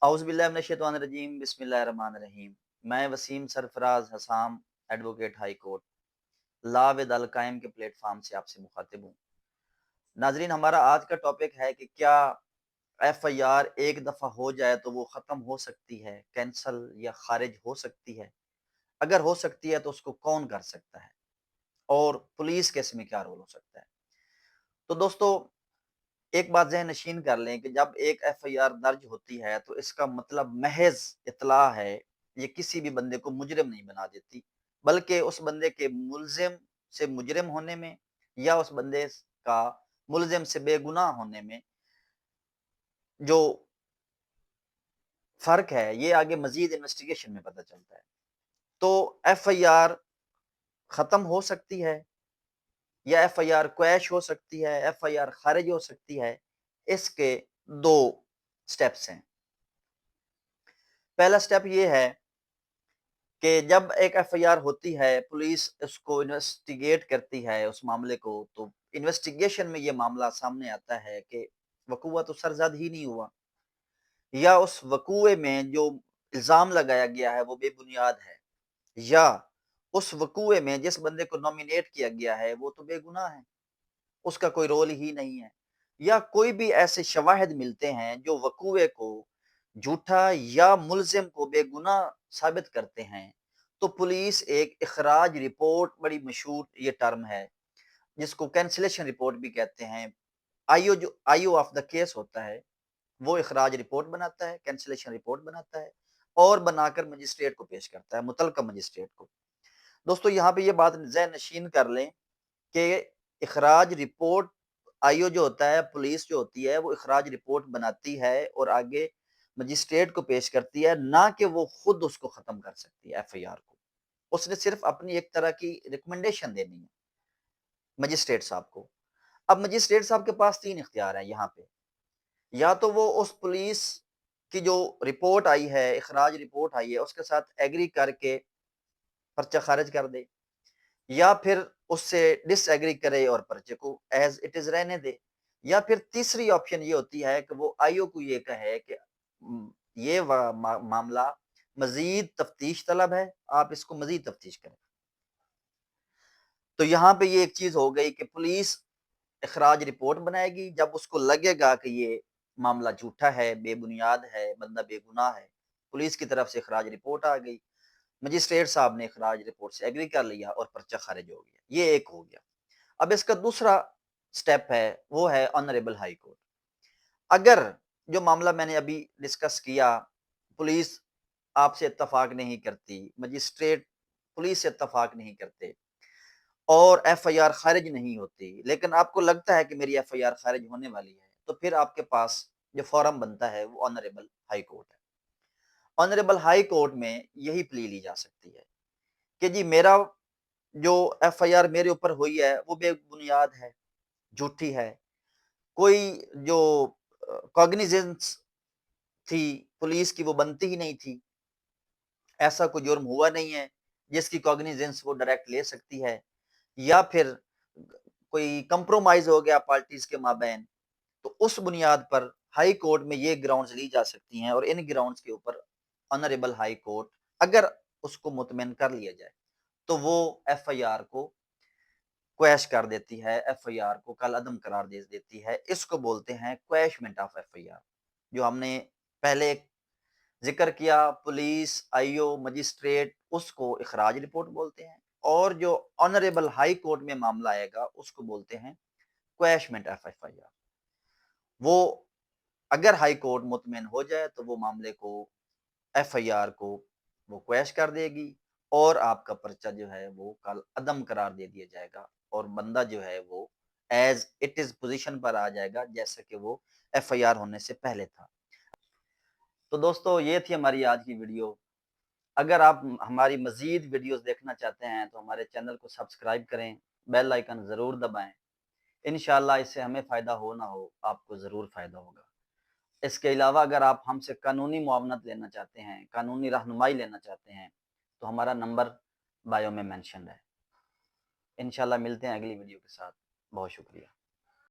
औज़ुबिल्लाहि बिस्मिल्लाहिर्रहमानिर्रहीम। मैं Waseem Sarfaraz Hasam, advocate high court, law with अल कायम के प्लेटफॉर्म से आपसे मुखातिब हूँ। नाजरीन, हमारा आज का टॉपिक है कि क्या एफआईआर एक दफ़ा हो जाए तो वो ख़त्म हो सकती है, कैंसल या खारिज हो सकती है? अगर हो सकती है तो उसको कौन कर सकता है और पुलिस के इसमें क्या रोल हो सकता है? तो दोस्तों, एक बात ज़हन नशीन कर लें कि जब एक एफआईआर दर्ज होती है तो इसका मतलब महज इत्तला है। ये किसी भी बंदे को मुजरिम नहीं बना देती, बल्कि उस बंदे के मुलजिम से मुजरिम होने में या उस बंदे का मुलजिम से बेगुनाह होने में जो फ़र्क है, ये आगे मज़ीद इन्वेस्टिगेशन में पता चलता है। तो एफआईआर ख़त्म हो सकती है या एफआईआर क्वैश हो सकती है, एफआईआर खारिज हो सकती है। इसके 2 स्टेप्स हैं। पहला स्टेप ये है कि जब एक एफआईआर होती है, पुलिस उसको इन्वेस्टिगेट करती है उस मामले को, तो इन्वेस्टिगेशन में ये मामला सामने आता है कि वक़ूआ तो सरज़द ही नहीं हुआ, या उस वक़ूए में जो इल्ज़ाम लगाया गया है वो बेबुनियाद है, या उस वक़ूए में जिस बंदे को नॉमिनेट किया गया है वो तो बेगुनाह है, उसका कोई रोल ही नहीं है, या कोई भी ऐसे शवाहिद मिलते हैं जो वक़ूए को झूठा या मुल्ज़िम को बेगुनाह साबित करते हैं, तो पुलिस एक इखराज रिपोर्ट, बड़ी मशहूर ये टर्म है, जिसको कैंसलेशन रिपोर्ट भी कहते हैं। आईओ ऑफ द केस होता है, वो इखराज रिपोर्ट बनाता है, कैंसलेशन रिपोर्ट बनाता है और बनाकर मजिस्ट्रेट को पेश करता है, मुतलका मजिस्ट्रेट को। दोस्तों, यहाँ पे ये बात ज़हन नशीन कर लें कि इखराज रिपोर्ट, आईओ जो होता है, पुलिस जो होती है, वो इखराज रिपोर्ट बनाती है और आगे मजिस्ट्रेट को पेश करती है, ना कि वो खुद उसको खत्म कर सकती है एफआईआर को। उसने सिर्फ अपनी एक तरह की रिकमेंडेशन देनी है मजिस्ट्रेट साहब को। अब मजिस्ट्रेट साहब के पास 3 इख्तियार हैं यहाँ पे। या तो वो उस पुलिस की जो रिपोर्ट आई है, इखराज रिपोर्ट आई है, उसके साथ एग्री करके पर्चा खारिज कर दे, या फिर उससे डिसएग्री करे और पर्चे को एज इट इज रहने दे, या फिर तीसरी ऑप्शन ये होती है कि वो आईओ को ये कहे कि ये मामला मजीद तफ्तीश तलब है, आप इसको मजीद तफ्तीश करें। तो यहाँ पे ये एक चीज हो गई कि पुलिस इखराज रिपोर्ट बनाएगी जब उसको लगेगा कि ये मामला झूठा है, बेबुनियाद है, बंदा बेगुनाह है। पुलिस की तरफ से इखराज रिपोर्ट आ गई, मजिस्ट्रेट साहब ने इखराज रिपोर्ट से एग्री कर लिया और पर्चा खारिज हो गया। ये एक हो गया। अब इसका दूसरा स्टेप है, वो है ऑनरेबल हाई कोर्ट। अगर जो मामला मैंने अभी डिस्कस किया, पुलिस आपसे इत्तफाक नहीं करती, मजिस्ट्रेट पुलिस से इत्तफाक नहीं करते और एफआईआर खारिज नहीं होती, लेकिन आपको लगता है कि मेरी एफआईआर खारिज होने वाली है, तो फिर आपके पास जो फॉरम बनता है वो ऑनरेबल हाई कोर्ट है। ऑनरेबल हाई कोर्ट में यही प्ली ली जा सकती है कि जी, मेरा जो एफआईआर मेरे ऊपर हुई है वो बेबुनियाद है, झूठी है। कोई जो कॉग्निजेंस थी पुलिस की वो बनती ही नहीं थी। ऐसा कोई जुर्म हुआ नहीं है जिसकी कॉग्निजेंस वो डायरेक्ट ले सकती है, या फिर कोई कंप्रोमाइज हो गया पार्टीज के माबैन, तो उस बुनियाद पर हाई कोर्ट में ये ग्राउंड्स ली जा सकती हैं और इन ग्राउंड्स के ऊपर ऑनरेबल हाई कोर्ट अगर उसको मुतमईन कर लिया जाए तो वो एफआईआर को क्वैश कर देती है, एफआईआर को कल अदम करार दे देती है। इसको बोलते हैं क्वैशमेंट ऑफ एफआईआर। जो हमने पहले जिक्र किया, पुलिस, आईओ, मजिस्ट्रेट, उसको इखराज रिपोर्ट बोलते हैं, और जो ऑनरेबल हाई कोर्ट में मामला आएगा उसको बोलते हैं क्वैशमेंट ऑफ एफआईआर। वो अगर हाई कोर्ट मुतमईन हो जाए तो वो मामले को, एफआईआर को वो क्वैश कर देगी और आपका पर्चा जो है वो कल अदम करार दे दिया जाएगा और बंदा जो है वो एज इट इज पोजीशन पर आ जाएगा जैसे कि वो एफआईआर होने से पहले था। तो दोस्तों, ये थी हमारी आज की वीडियो। अगर आप हमारी मजीद वीडियोस देखना चाहते हैं तो हमारे चैनल को सब्सक्राइब करें, बेल आइकन ज़रूर दबाएं। इंशाल्लाह इससे हमें फ़ायदा हो ना हो, आपको ज़रूर फ़ायदा होगा। इसके अलावा अगर आप हमसे कानूनी मुआवनत लेना चाहते हैं, कानूनी रहनुमाई लेना चाहते हैं, तो हमारा नंबर बायो में मेंशन्ड है। इंशाल्लाह मिलते हैं अगली वीडियो के साथ। बहुत शुक्रिया।